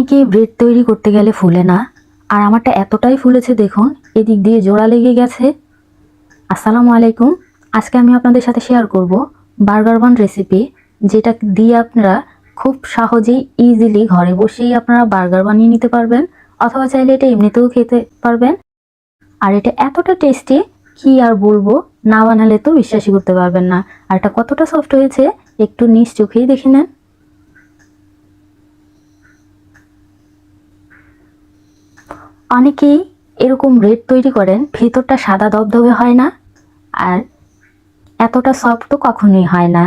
কি ব্রেড তৈরি করতে গেলে ফুলে না, আর আমারটা এতটাই ফুলেছে দেখুন, এদিক দিয়ে জোড়া লেগে গেছে। আসসালামু আলাইকুম। আজকে আমি আপনাদের সাথে শেয়ার করব বার্গার বান রেসিপি, যেটা দিয়ে আপনারা খুব সহজেই ইজিলি ঘরে বসেই আপনারা বার্গার বানিয়ে নিতে পারবেন, অথবা চাইলে এটা এমনিতেও খেতে পারবেন। আর এটা এতটা টেস্টি কি আর বলবো, না বানালে তো বিশ্বাসই করতে পারবেন না। আর এটা কতটা সফট হয়েছে একটু নিজ চোখেই দেখে নেন। অনেকেই এরকম ব্রেড তৈরি করেন, ভিতরটা সাদা দবদবে হয় না, আর এতটা সফট তো কখনোই হয় না।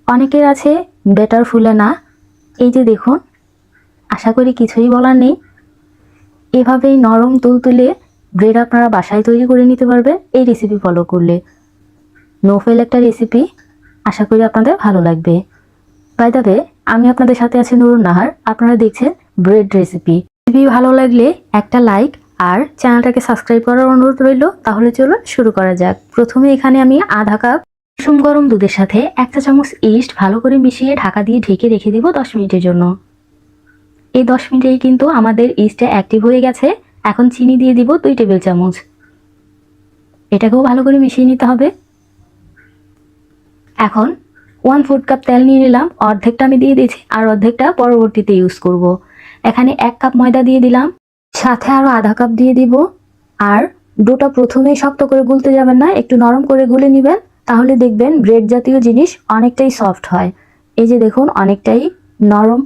অনেকের আছে বেটার ফুলে না। এই যে দেখুন, আশা করি কিছুই বলার নেই। এভাবেই নরম তুলতুলে ব্রেড আপনারা বাসায় তৈরি করে নিতে পারবেন এই রেসিপি ফলো করলে। নো ফেল একটা রেসিপি, আশা করি আপনাদের ভালো লাগবে। বাই দ্য ওয়ে, আমি আপনাদের সাথে আছি নুরুন নাহার, আপনারা দেখছেন ব্রেড রেসিপি। রেসিপি ভালো লাগলে একটা লাইক আর চ্যানেলটাকে সাবস্ক্রাইব করার অনুরোধ রইল। তাহলে চলুন শুরু করা যাক। প্রথমে এখানে আমি আধা কাপ কুসুম গরম দুধের সাথে 1 চা চামচ ইস্ট ভালো করে মিশিয়ে ঢাকা দিয়ে ঢেকে রেখে দিব 10 মিনিটের জন্য। এই 10 মিনিটেই কিন্তু আমাদের ইস্টটা অ্যাক্টিভ হয়ে গেছে। এখন চিনি দিয়ে দিব 2 টেবিল চামচ। এটাকেও ভালো করে মিশিয়ে নিতে হবে। এখন 1/4 কাপ তেল নিয়ে নিলাম, অর্ধেকটা আমি দিয়ে দিয়েছি আর অর্ধেকটা পরবর্তীতে ইউজ করব। এখানে 1 কাপ ময়দা দিয়ে দিলাম, সাথে আরও আধা কাপ দিয়ে দিব। আর ডোটা প্রথমেই শক্ত করে গুলতে যাবেন না, একটু নরম করে গুলে নেবেন, তাহলে দেখবেন ব্রেড জাতীয় জিনিস অনেকটাই সফট হয়। এই যে দেখুন, অনেকটাই নরম।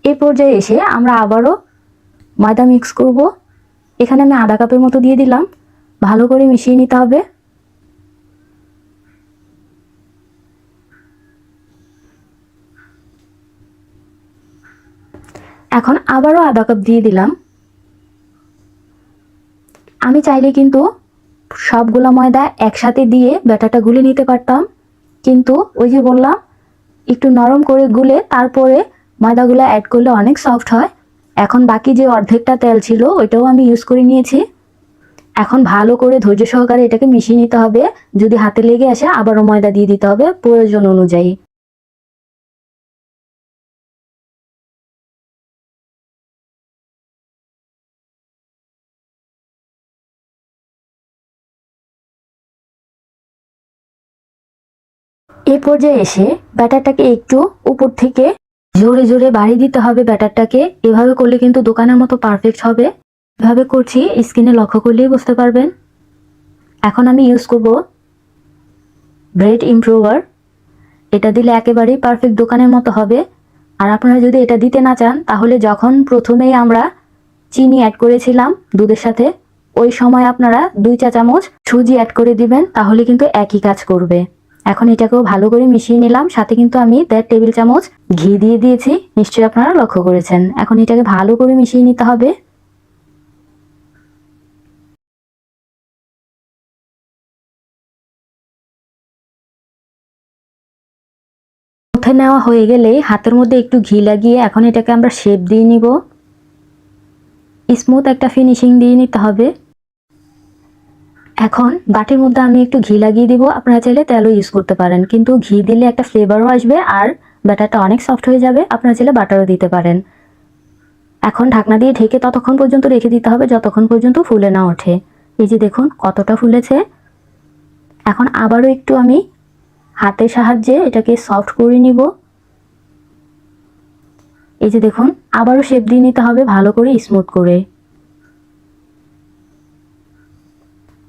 এই পর্যায়ে এসে আমরা আবারও ময়দা মিক্স করব। এখানে আমি আধা কাপের মতো দিয়ে দিলাম, ভালো করে মিশিয়ে নিতে হবে। এখন আবারও আধা কাপ দিয়ে দিলাম। আমি চাইলে কিন্তু সবগুলো ময়দা একসাথে দিয়ে ব্যাটারটা গুলে নিতে পারতাম, কিন্তু ওই যে বললাম, একটু নরম করে গুলে তারপরে ময়দাগুলো অ্যাড করলে অনেক সফট হয়। এখন বাকি যে অর্ধেকটা তেল ছিল ওইটাও আমি ইউজ করে নিয়েছি। এখন ভালো করে ধৈর্য সহকারে এটাকে মিশিয়ে নিতে হবে। যদি হাতে লেগে আসে আবারও ময়দা দিয়ে দিতে হবে প্রয়োজন অনুযায়ী। এই পর্যায়ে এসে ব্যাটারটাকে একটু উপর থেকে জোরে জোরে বাড়ি দিতে হবে ব্যাটারটাকে। এভাবে করলে কিন্তু দোকানের মতো পারফেক্ট হবে। এভাবে করছি, স্ক্রিনে লক্ষ্য করলেই বুঝতে পারবেন। এখন আমি ইউজ করব ব্রেড ইমপ্রুভার। এটা দিলে একেবারেই পারফেক্ট দোকানের মতো হবে। আর আপনারা যদি এটা দিতে না চান, তাহলে যখন প্রথমেই আমরা চিনি অ্যাড করেছিলাম দুধের সাথে, ওই সময় আপনারা 2 চা চামচ সুজি অ্যাড করে দিবেন, তাহলে কিন্তু একই কাজ করবে। এখন এটাকেও ভালো করে মিশিয়ে নিলাম, সাথে কিন্তু আমি 1.5 টেবিল চামচ ঘি দিয়ে দিয়েছি, নিশ্চয়ই আপনারা লক্ষ্য করেছেন। এখন এটাকে ভালো করে মিশিয়ে নিতে হবে। মধ্যে নেওয়া হয়ে গেলে হাতের মধ্যে একটু ঘি লাগিয়ে এখন এটাকে আমরা শেপ দিয়ে নিব। স্মুথ একটা ফিনিশিং দিয়ে নিতে হবে। এখন বাটির মধ্যে আমি একটু ঘি লাগিয়ে দিব, আপনারা চাইলে তেলও ইউজ করতে পারেন, কিন্তু ঘি দিলে একটা ফ্লেভারও আসবে আর ব্যাটারটা অনেক সফট হয়ে যাবে। আপনারা চাইলে বাটারও দিতে পারেন। এখন ঢাকনা দিয়ে ঢেকে ততক্ষণ পর্যন্ত রেখে দিতে হবে যতক্ষণ পর্যন্ত ফুলে না ওঠে। এই যে দেখুন কতটা ফুলেছে। এখন আবারও একটু আমি হাতের সাহায্যে এটাকে সফট করে নিব। এই যে দেখুন, আবারও শেপ দিয়ে নিতে হবে ভালো করে, স্মুথ করে।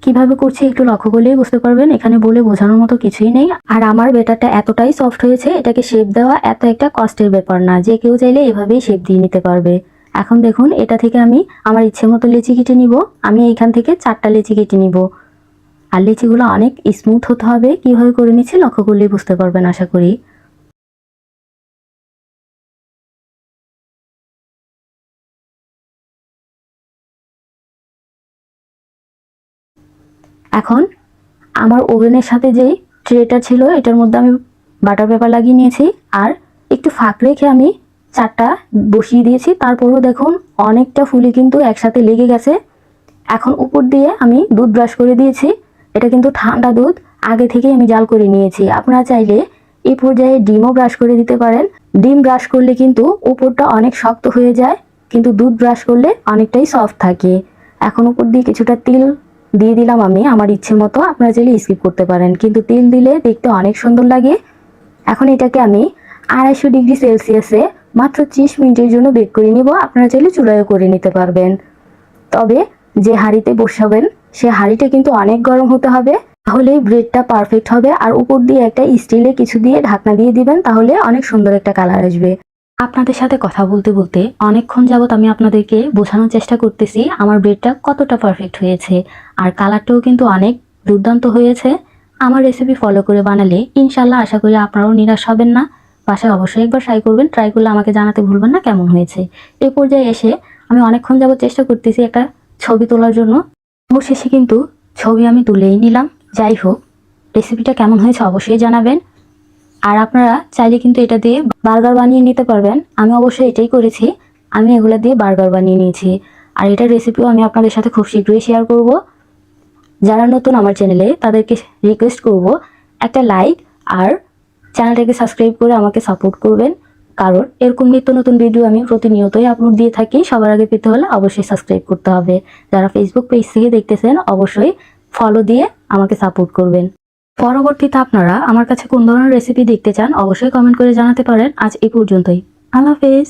কিভাবে করছি একটু লক্ষ্য করলেই বুঝতে পারবেন, এখানে বলে বোঝানোর মতো কিছুই নেই। আর আমার ব্যাটারটা এতটাই সফট হয়েছে, এটাকে শেপ দেওয়া এত একটা কষ্টের ব্যাপার না, যে কেউ চাইলে এভাবেই শেপ দিয়ে নিতে পারবে। এখন দেখুন, এটা থেকে আমি আমার ইচ্ছে মতো লেচি কেটে নিব। আমি এইখান থেকে 4টা লেচি কেটে নিব। আর লেচিগুলো অনেক স্মুথ হতে হবে। কিভাবে করে নিচ্ছি লক্ষ্য করলেই বুঝতে পারবেন আশা করি। এখন আমার ওভেনের সাথে যেই ট্রেটা ছিল এটার মধ্যে আমি বাটার পেপার লাগিয়ে নিয়েছি, আর একটু ফাঁক রেখে আমি 4টা বসিয়ে দিয়েছি। তারপরও দেখুন অনেকটা ফুলি কিন্তু একসাথে লেগে গেছে। এখন উপর দিয়ে আমি দুধ ব্রাশ করে দিয়েছি। এটা কিন্তু ঠান্ডা দুধ, আগে থেকেই আমি জাল করে নিয়েছি। আপনারা চাইলে এই পর্যায়ে ডিমও ব্রাশ করে দিতে পারেন, ডিম ব্রাশ করলে কিন্তু উপরটা অনেক শক্ত হয়ে যায়, কিন্তু দুধ ব্রাশ করলে অনেকটাই সফট থাকে। এখন উপর দিয়ে কিছুটা তিল দিয়ে দিলাম আমি আমার ইচ্ছে মতো, আপনারা চাইলে স্কিপ করতে পারেন, কিন্তু তিল দিলে দেখতে অনেক সুন্দর লাগে। এখন এটাকে আমি 250 ডিগ্রি সেলসিয়াসে মাত্র 30 মিনিটের জন্য বেক করে নিব। আপনারা চাইলে চুলায়ও করে নিতে পারবেন, তবে যে হাঁড়িতে বসাবেন সে হাঁড়িটা কিন্তু অনেক গরম হতে হবে, তাহলেই ব্রেডটা পারফেক্ট হবে। আর উপর দিয়ে একটা স্টিলে কিছু দিয়ে ঢাকনা দিয়ে দিবেন, তাহলে অনেক সুন্দর একটা কালার আসবে। আপনাদের সাথে কথা বলতে বলতে অনেকক্ষণ যাবত আমি আপনাদেরকে বোঝানোর চেষ্টা করতেছি আমার ব্রেডটা কতটা পারফেক্ট হয়েছে, আর কালারটাও কিন্তু অনেক দুর্দান্ত হয়েছে। আমার রেসিপি ফলো করে বানালে ইনশাল্লাহ আশা করি আপনারাও নিরাশ হবেন না। বাসায় অবশ্যই একবার ট্রাই করবেন, ট্রাই করলে আমাকে জানাতে ভুলবেন না কেমন হয়েছে। এই পর্যায়ে এসে আমি অনেকক্ষণ যাবত চেষ্টা করতেছি একটা ছবি তোলার জন্য, অবশেষে কিন্তু ছবি আমি তুলেই নিলাম। যাই হোক, রেসিপিটা কেমন হয়েছে অবশ্যই জানাবেন। আর আপনারা চাইলে কিন্তু এটা দিয়ে বার্গার বানিয়ে নিতে পারবেন। আমি অবশ্যই এটাই করেছি, আমি এগুলা দিয়ে বার্গার বানিয়ে নিয়েছি। আর এটার রেসিপিও আমি আপনাদের সাথে খুব শীঘ্রই শেয়ার করব। যারা নতুন আমার চ্যানেলে তাদেরকে রিকোয়েস্ট করব একটা লাইক আর চ্যানেলটাকে সাবস্ক্রাইব করে আমাকে সাপোর্ট করবেন, কারণ এরকম নিত্য নতুন ভিডিও আমি প্রতিনিয়তই আপলোড দিয়ে থাকি। সবার আগে পেতে হলে অবশ্যই সাবস্ক্রাইব করতে হবে। যারা ফেসবুক পেজ থেকে দেখতেছেন অবশ্যই ফলো দিয়ে আমাকে সাপোর্ট করবেন। পরবর্তীতে আপনারা আমার কাছে কোন ধরনের রেসিপি দেখতে চান অবশ্যই কমেন্ট করে জানাতে পারেন। আজ এই পর্যন্তই, আল্লাহ হাফেজ।